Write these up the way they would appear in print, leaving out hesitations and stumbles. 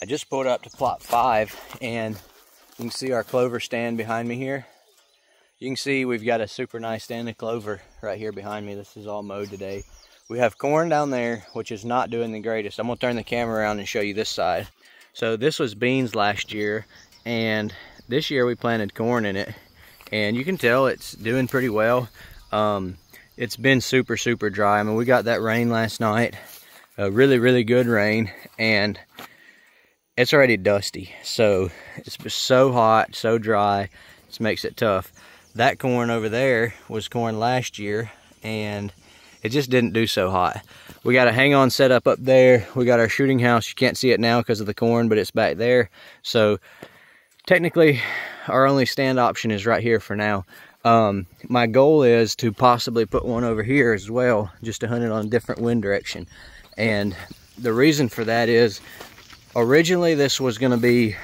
I just pulled up to plot 5, and you can see our clover stand behind me here. You can see we've got a super nice stand of clover right here behind me. This is all mowed today. We have corn down there, which is not doing the greatest. I'm gonna turn the camera around and show you this side. So this was beans last year, and this year we planted corn in it, and you can tell it's doing pretty well. It's been super dry. I mean, we got that rain last night, a really good rain, and it's already dusty. So it's so hot, so dry, this makes it tough. That corn over there was corn last year, and it just didn't do so hot. We got a hang-on set up there. We got our shooting house. You can't see it now because of the corn, but it's back there. So technically our only stand option is right here for now. My goal is to possibly put one over here as well, just to hunt it on a different wind direction. And the reason for that is, originally this was going to be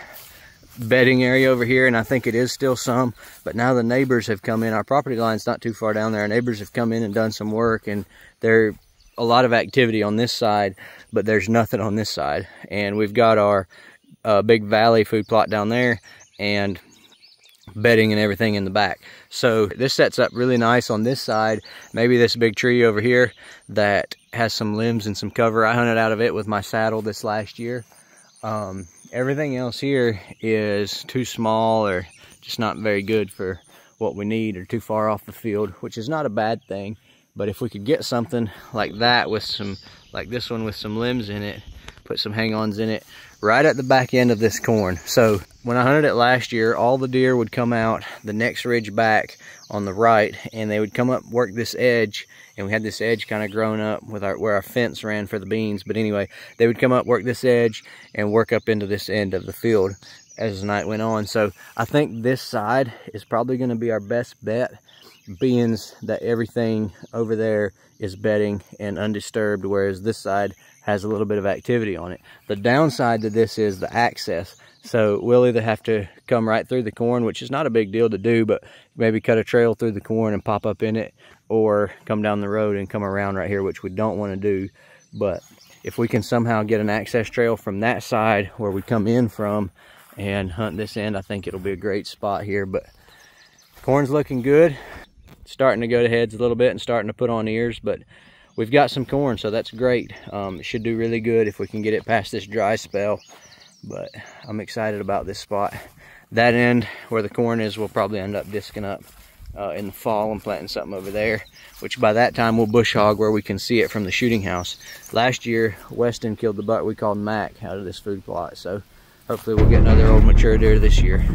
bedding area over here, and I think it is still some, but now the neighbors have come in. Our property line's not too far down there. Our neighbors have come in and done some work, and there's a lot of activity on this side, but there's nothing on this side. And we've got our big valley food plot down there, and bedding and everything in the back. So this sets up really nice on this side. Maybe this big tree over here that has some limbs and some cover. I hunted out of it with my saddle this last year. Everything else here is too small or just not very good for what we need, or too far off the field, which is not a bad thing. But if we could get something like that with some, like this one with some limbs in it, put some hang-ons in it, right at the back end of this corn. So when I hunted it last year, all the deer would come out the next ridge back on the right, and they would come up, work this edge, and we had this edge kind of grown up with where our fence ran for the beans. But anyway, they would come up, work this edge, and work up into this end of the field as the night went on. So I think this side is probably going to be our best bet, being that everything over there is bedding and undisturbed, whereas this side has a little bit of activity on it. The downside to this is the access. So we'll either have to come right through the corn, which is not a big deal to do, but maybe cut a trail through the corn and pop up in it, or come down the road and come around right here, which we don't want to do. But if we can somehow get an access trail from that side where we come in from and hunt this end, I think it'll be a great spot here. But corn's looking good, starting to go to heads a little bit and starting to put on ears, but we've got some corn, so that's great. It should do really good if we can get it past this dry spell. But I'm excited about this spot. That end where the corn is, we'll probably end up disking up in the fall and planting something over there, which by that time we'll bush hog where we can see it from the shooting house. Last year, Weston killed the buck we called Mac out of this food plot, so hopefully we'll get another old mature deer this year.